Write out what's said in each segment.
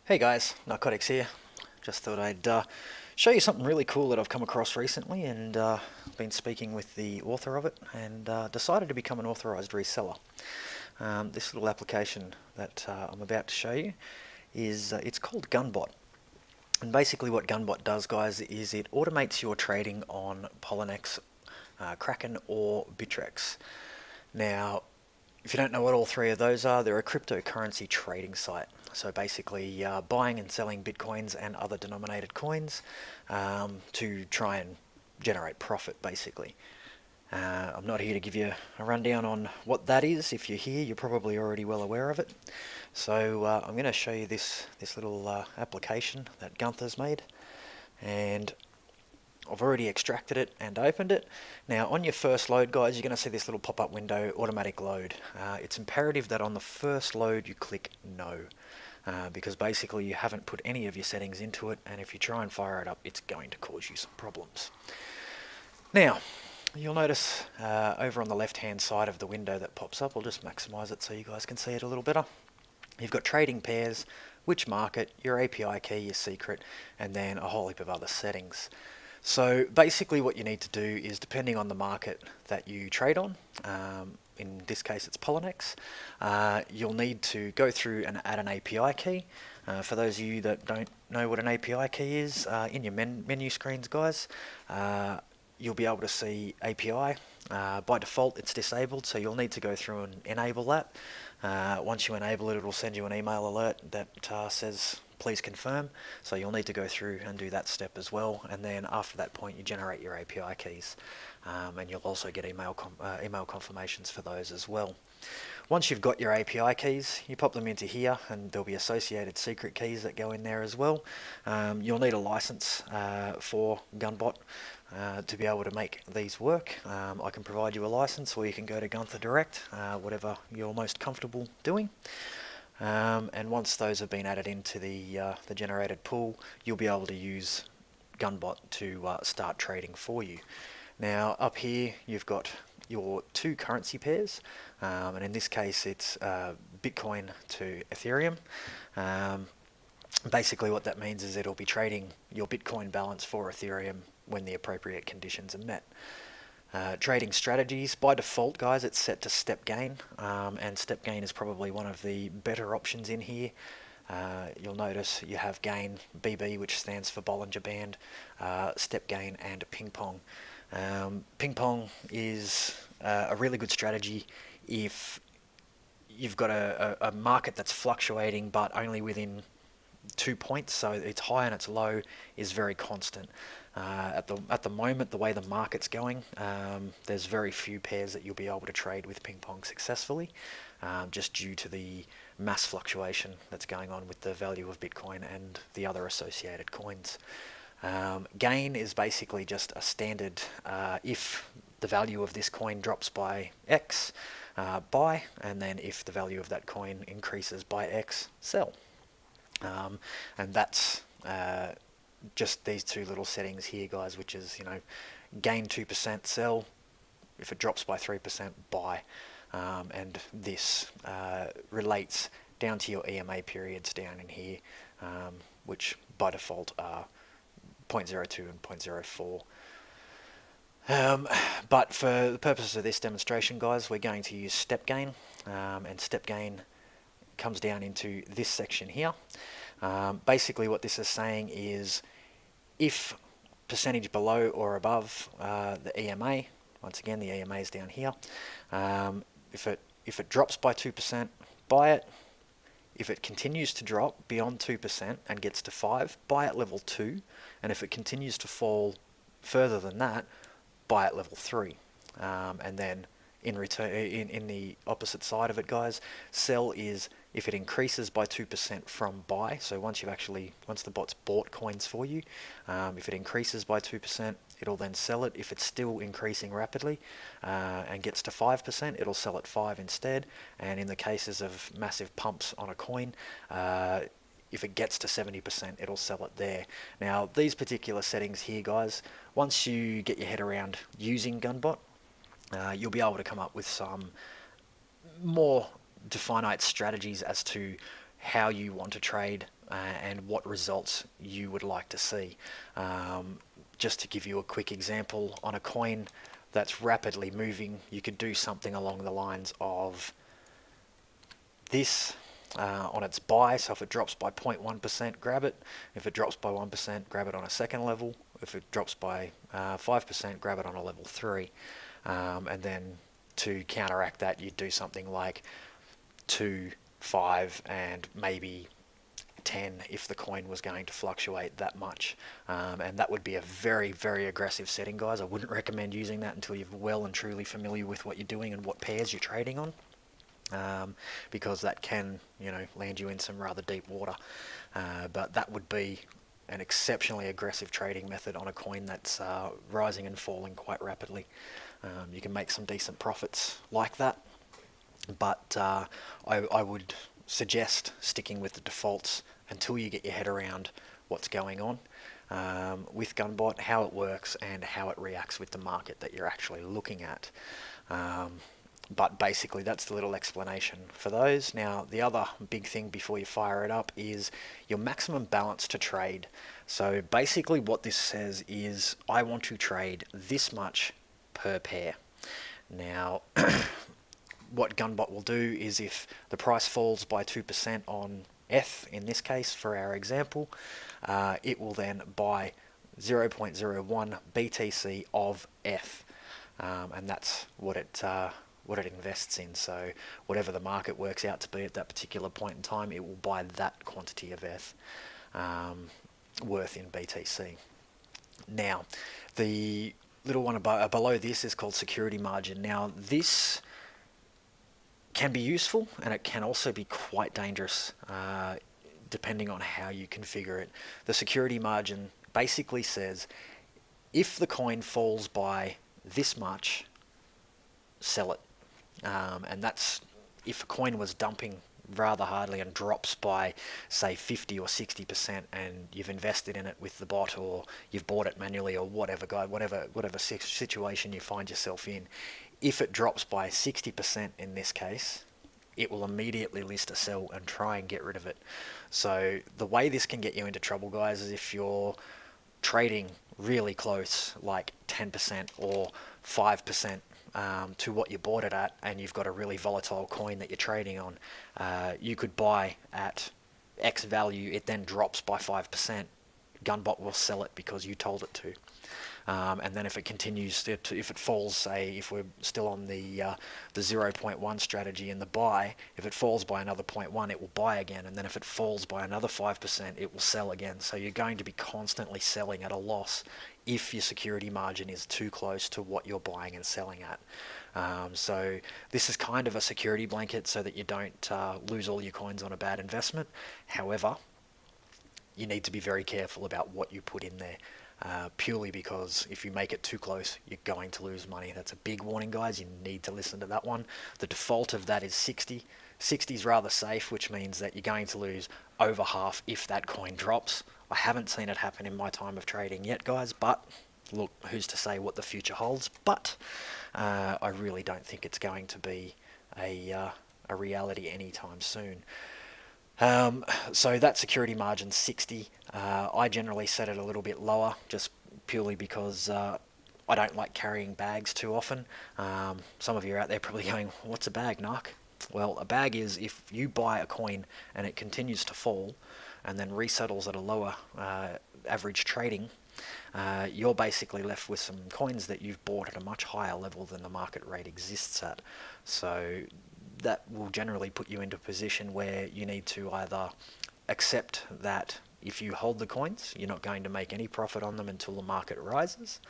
Hey guys, Narcotics here. Just thought I'd show you something really cool that I've come across recently and been speaking with the author of it and decided to become an authorized reseller. This little application that I'm about to show you is it's called Gunbot. And basically what Gunbot does, guys, is it automates your trading on Poloniex, Kraken or Bittrex. Now, if you don't know what all three of those are, they're a cryptocurrency trading site. So basically buying and selling bitcoins and other denominated coins to try and generate profit, basically. I'm not here to give you a rundown on what that is. If you're here, you're probably already well aware of it. So I'm going to show you this little application that Gunther's made. And I've already extracted it and opened it. Now on your first load, guys, you're going to see this little pop-up window, automatic load. It's imperative that on the first load you click no, because basically you haven't put any of your settings into it, and if you try and fire it up, it's going to cause you some problems. Now, you'll notice over on the left-hand side of the window that pops up, I'll just maximize it so you guys can see it a little better. You've got trading pairs, which market, your API key, your secret, and then a whole heap of other settings. So basically what you need to do is, depending on the market that you trade on, in this case it's Poloniex, you'll need to go through and add an API key. For those of you that don't know what an API key is, in your menu screens, guys, you'll be able to see API. By default it's disabled, so you'll need to go through and enable that. Once you enable it, it'll send you an email alert that says please confirm, so you'll need to go through and do that step as well, and then after that point you generate your API keys, and you'll also get email confirmations for those as well. Once you've got your API keys, you pop them into here, and there'll be associated secret keys that go in there as well. You'll need a license for Gunbot to be able to make these work. I can provide you a license, or you can go to Gunther direct, whatever you're most comfortable doing. And once those have been added into the generated pool, you'll be able to use Gunbot to start trading for you. Now up here you've got your two currency pairs, and in this case it's Bitcoin to Ethereum. Basically what that means is it'll be trading your Bitcoin balance for Ethereum when the appropriate conditions are met. Trading strategies, by default, guys, it's set to step gain, and step gain is probably one of the better options in here. You'll notice you have gain BB, which stands for Bollinger Band, step gain, and ping pong. Ping pong is a really good strategy if you've got a market that's fluctuating but only within 2 points, so its high and its low is very constant. At the moment, the way the market's going, there's very few pairs that you'll be able to trade with ping pong successfully, just due to the mass fluctuation that's going on with the value of Bitcoin and the other associated coins. Gain is basically just a standard, if the value of this coin drops by X, buy, and then if the value of that coin increases by X, sell. And that's just these two little settings here, guys, which is, gain 2%, sell. If it drops by 3%, buy. And this relates down to your EMA periods down in here, which by default are 0.02 and 0.04. But for the purposes of this demonstration, guys, we're going to use step gain, and step gain comes down into this section here. Basically what this is saying is, if percentage below or above the EMA, once again the EMA is down here, if it drops by 2%, buy it. If it continues to drop beyond 2% and gets to 5, buy at level 2, and if it continues to fall further than that, buy at level 3. And then in return, in the opposite side of it, guys, sell is if it increases by 2% from buy. So once the bot's bought coins for you, if it increases by 2%, it'll then sell it. If it's still increasing rapidly and gets to 5%, it'll sell at 5 instead. And in the cases of massive pumps on a coin, if it gets to 70%, it'll sell it there. Now, these particular settings here, guys, once you get your head around using Gunbot, you'll be able to come up with some more definite strategies as to how you want to trade and what results you would like to see. Just to give you a quick example, on a coin that's rapidly moving, you could do something along the lines of this on its buy. So if it drops by 0.1%, grab it. If it drops by 1%, grab it on a second level. If it drops by 5%, grab it on a level 3. And then to counteract that, you'd do something like 2, 5, and maybe 10 if the coin was going to fluctuate that much. And that would be a very, very aggressive setting, guys. I wouldn't recommend using that until you're well and truly familiar with what you're doing and what pairs you're trading on. Because that can, land you in some rather deep water. But that would be an exceptionally aggressive trading method on a coin that's rising and falling quite rapidly. You can make some decent profits like that, but I would suggest sticking with the defaults until you get your head around what's going on with Gunbot, how it works, and how it reacts with the market that you're actually looking at. But basically, that's the little explanation for those. Now, the other big thing before you fire it up is your maximum balance to trade. So basically what this says is, I want to trade this much per pair. Now, what Gunbot will do is if the price falls by 2% on ETH, in this case, for our example, it will then buy 0.01 BTC of ETH. And that's what it invests in. So whatever the market works out to be at that particular point in time, it will buy that quantity of ETH worth in BTC. Now, the little one below this is called security margin. Now, this can be useful and it can also be quite dangerous depending on how you configure it. The security margin basically says if the coin falls by this much, sell it. And that's if a coin was dumping rather hardly and drops by, say, 50 or 60%, and you've invested in it with the bot, or you've bought it manually, or whatever situation you find yourself in. If it drops by 60% in this case, it will immediately list a sell and try and get rid of it. So the way this can get you into trouble, guys, is if you're trading really close, like 10% or 5%, to what you bought it at, and you've got a really volatile coin that you're trading on, you could buy at X value, it then drops by 5%. Gunbot will sell it because you told it to. And then if it continues, if it falls, say, if we're still on the 0.1 strategy in the buy, if it falls by another 0.1, it will buy again. And then if it falls by another 5%, it will sell again. So you're going to be constantly selling at a loss if your security margin is too close to what you're buying and selling at. So this is kind of a security blanket so that you don't lose all your coins on a bad investment. However, you need to be very careful about what you put in there. Purely because if you make it too close, you're going to lose money. That's a big warning, guys. You need to listen to that one. The default of that is 60. 60 is rather safe, which means that you're going to lose over half if that coin drops. I haven't seen it happen in my time of trading yet, guys, but look, who's to say what the future holds? But I really don't think it's going to be a reality anytime soon. So that security margin 60. I generally set it a little bit lower, just purely because I don't like carrying bags too often. Some of you are out there probably going, what's a bag, Narc? Well, a bag is if you buy a coin and it continues to fall and then resettles at a lower average trading, you're basically left with some coins that you've bought at a much higher level than the market rate exists at. So that will generally put you into a position where you need to either accept that if you hold the coins, you're not going to make any profit on them until the market rises,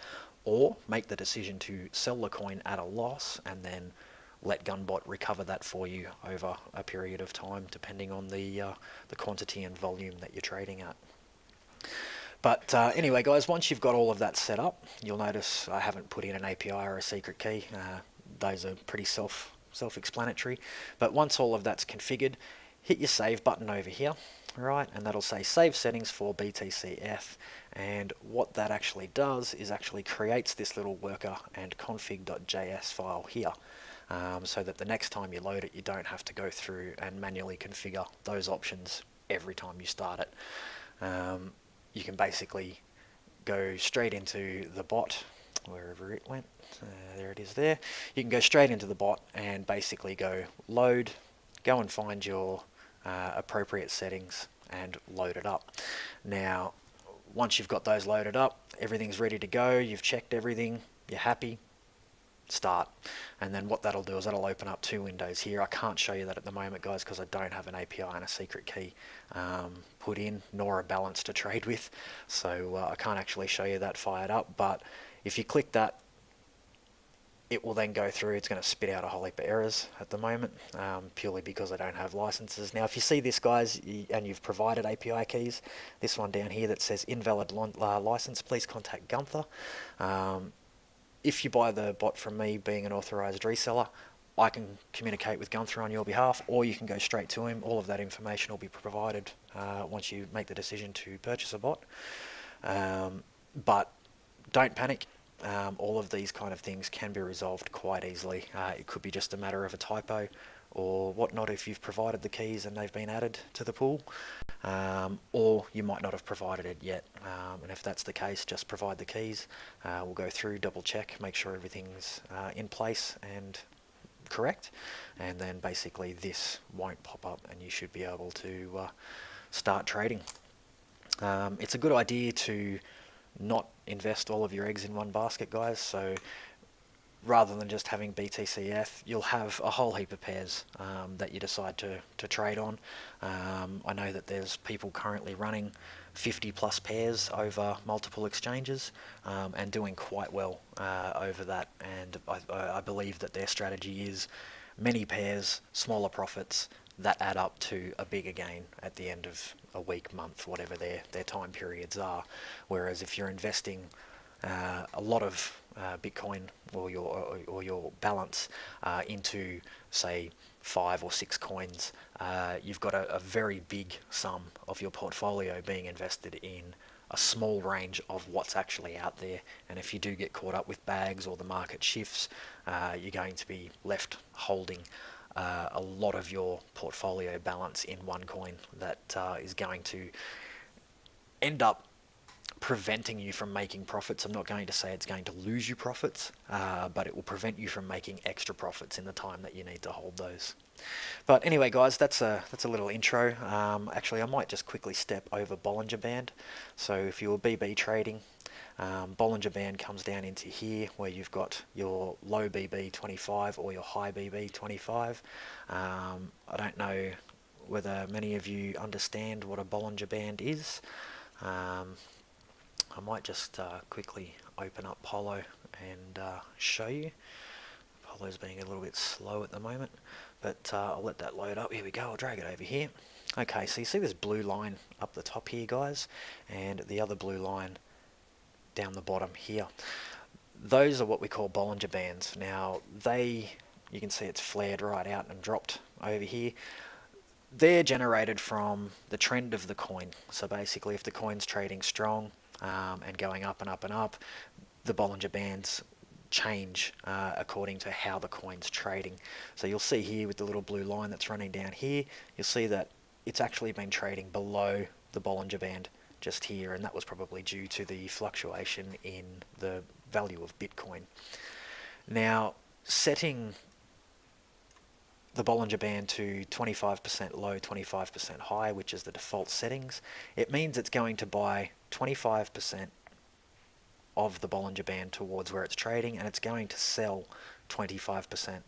or make the decision to sell the coin at a loss and then let Gunbot recover that for you over a period of time, depending on the quantity and volume that you're trading at. But anyway, guys, once you've got all of that set up, you'll notice I haven't put in an API or a secret key. Those are pretty self-explanatory. But once all of that's configured, hit your save button over here, right, and that'll say save settings for BTCF. And what that actually does is actually creates this little worker and config.js file here. so that the next time you load it, you don't have to go through and manually configure those options every time you start it. You can basically go straight into the bot, wherever it went. There it is there. You can go straight into the bot and basically go load, go and find your appropriate settings and load it up. Now, once you've got those loaded up, everything's ready to go, you've checked everything, you're happy, start. And then what that'll do is that'll open up two windows here. I can't show you that at the moment, guys, because I don't have an API and a secret key put in, nor a balance to trade with, so I can't actually show you that fired up. But if you click that, it will then go through. It's going to spit out a whole heap of errors at the moment, purely because I don't have licenses. Now, if you see this, guys, and you've provided API keys, this one down here that says invalid license, please contact Gunther. If you buy the bot from me, being an authorized reseller, I can communicate with Gunther on your behalf, or you can go straight to him. All of that information will be provided once you make the decision to purchase a bot. But don't panic. All of these kind of things can be resolved quite easily. It could be just a matter of a typo or whatnot if you've provided the keys and they've been added to the pool, or you might not have provided it yet. And if that's the case, just provide the keys. We'll go through, double check, make sure everything's in place and correct, and then basically this won't pop up and you should be able to start trading. It's a good idea to not invest all of your eggs in one basket, guys. So rather than just having BTCF, you'll have a whole heap of pairs that you decide to trade on. I know that there's people currently running 50 plus pairs over multiple exchanges and doing quite well over that, and I believe that their strategy is many pairs, smaller profits that add up to a bigger gain at the end of a week, month, whatever their time periods are. Whereas if you're investing a lot of Bitcoin or your balance into, say, 5 or 6 coins, you've got a very big sum of your portfolio being invested in a small range of what's actually out there. And if you do get caught up with bags or the market shifts, you're going to be left holding a lot of your portfolio balance in one coin that is going to end up preventing you from making profits. I'm not going to say it's going to lose you profits, but it will prevent you from making extra profits in the time that you need to hold those. But anyway, guys, that's a little intro. Actually, I might just quickly step over Bollinger Band. So if you were BB trading, Bollinger Band comes down into here where you've got your low BB 25 or your high BB 25. I don't know whether many of you understand what a Bollinger Band is. I might just quickly open up Polo and show you. Polo's being a little bit slow at the moment, but I'll let that load up. Here we go, I'll drag it over here. Okay, so you see this blue line up the top here, guys, and the other blue line down the bottom here. Those are what we call Bollinger Bands. Now, you can see it's flared right out and dropped over here. They're generated from the trend of the coin. So basically, if the coin's trading strong and going up and up and up, the Bollinger Bands change according to how the coin's trading. So you'll see here with the little blue line that's running down here, you'll see that it's actually been trading below the Bollinger Band just here, and that was probably due to the fluctuation in the value of Bitcoin. Now, setting the Bollinger Band to 25% low, 25% high, which is the default settings, it means it's going to buy 25% of the Bollinger Band towards where it's trading, and it's going to sell 25%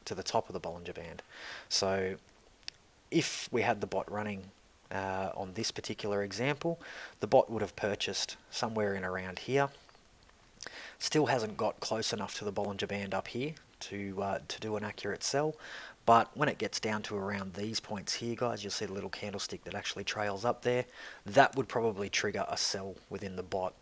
to the top of the Bollinger Band. So if we had the bot running on this particular example, the bot would have purchased somewhere in around here. Still hasn't got close enough to the Bollinger Band up here to do an accurate sell, but when it gets down to around these points here, guys, you'll see the little candlestick that actually trails up there. That would probably trigger a sell within the bot.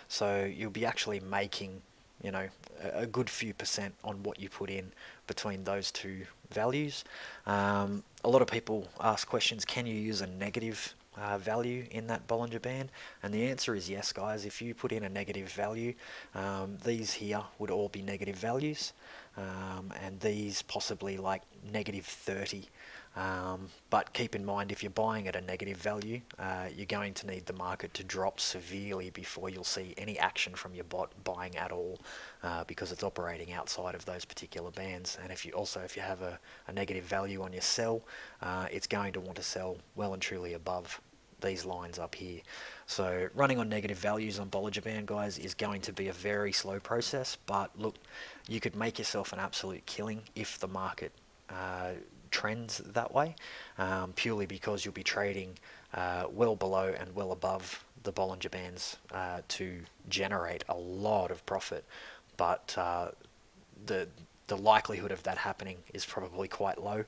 So you'll be actually making, you know, a good few percent on what you put in between those two values. A lot of people ask questions, can you use a negative value in that Bollinger Band? And the answer is yes, guys. If you put in a negative value, these here would all be negative values, and these possibly like -30. But keep in mind, if you're buying at a negative value, you're going to need the market to drop severely before you'll see any action from your bot buying at all, because it's operating outside of those particular bands. And if you have a negative value on your sell, it's going to want to sell well and truly above these lines up here. So running on negative values on Bollinger Band, guys, is going to be a very slow process, but look, you could make yourself an absolute killing if the market trends that way, purely because you'll be trading well below and well above the Bollinger Bands to generate a lot of profit. But the likelihood of that happening is probably quite low.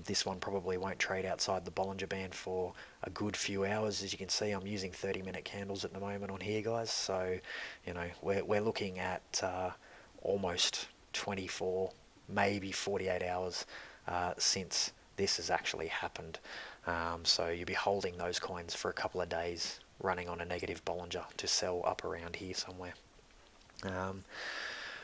This one probably won't trade outside the Bollinger Band for a good few hours. As you can see, I'm using 30-minute candles at the moment on here, guys. So, you know, we're looking at almost 24, maybe 48 hours since this has actually happened. So you'll be holding those coins for a couple of days, running on a negative Bollinger to sell up around here somewhere.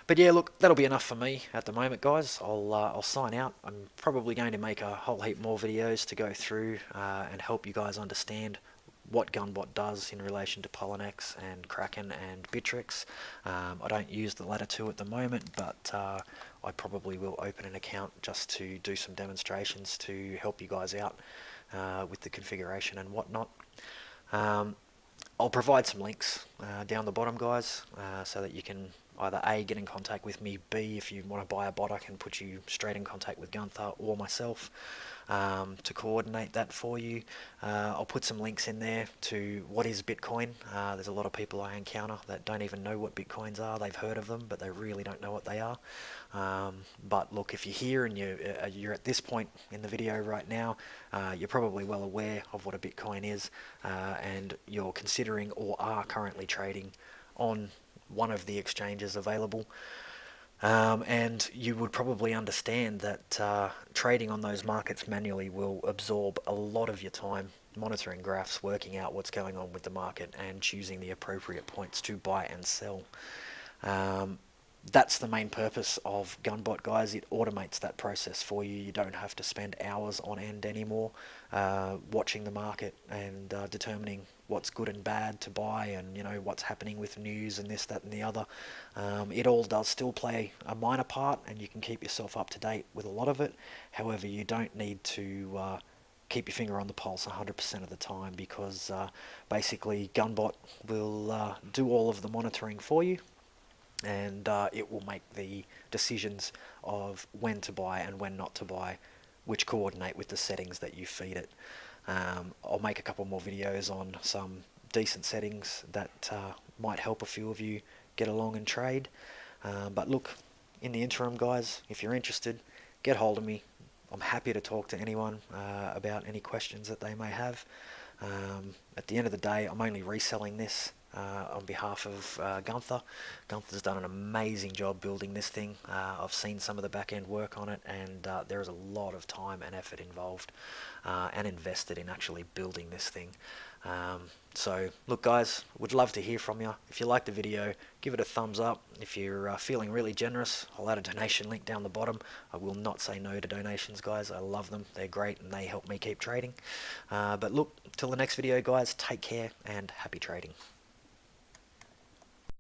But yeah, look, that'll be enough for me at the moment, guys. I'll sign out. I'm probably going to make a whole heap more videos to go through and help you guys understand what Gunbot does in relation to Poloniex and Kraken and Bittrex. I don't use the latter two at the moment, but I probably will open an account just to do some demonstrations to help you guys out with the configuration and whatnot. I'll provide some links down the bottom, guys, so that you can either A, get in contact with me, B, if you want to buy a bot, I can put you straight in contact with Gunther or myself to coordinate that for you. I'll put some links in there to what is Bitcoin. There's a lot of people I encounter that don't even know what Bitcoins are. They've heard of them, but they really don't know what they are. But look, if you're here and you're at this point in the video right now, you're probably well aware of what a Bitcoin is, and you're considering or are currently trading on one of the exchanges available. And you would probably understand that trading on those markets manually will absorb a lot of your time monitoring graphs, working out what's going on with the market, and choosing the appropriate points to buy and sell. That's the main purpose of Gunbot, guys. It automates that process for you. You don't have to spend hours on end anymore watching the market and determining what's good and bad to buy, and what's happening with news and this, that and the other. It all does still play a minor part, and you can keep yourself up to date with a lot of it. However, you don't need to keep your finger on the pulse 100% of the time, because basically Gunbot will do all of the monitoring for you, and it will make the decisions of when to buy and when not to buy, which coordinate with the settings that you feed it. I'll make a couple more videos on some decent settings that might help a few of you get along and trade. But look, in the interim, guys, if you're interested, get hold of me. I'm happy to talk to anyone about any questions that they may have. At the end of the day, I'm only reselling this on behalf of Gunther. Gunther's done an amazing job building this thing. I've seen some of the back end work on it, and there is a lot of time and effort involved and invested in actually building this thing. So look, guys, would love to hear from you. If you like the video, give it a thumbs up. If you're feeling really generous, I'll add a donation link down the bottom. I will not say no to donations, guys. I love them. They're great and they help me keep trading. But look, till the next video, guys, take care and happy trading.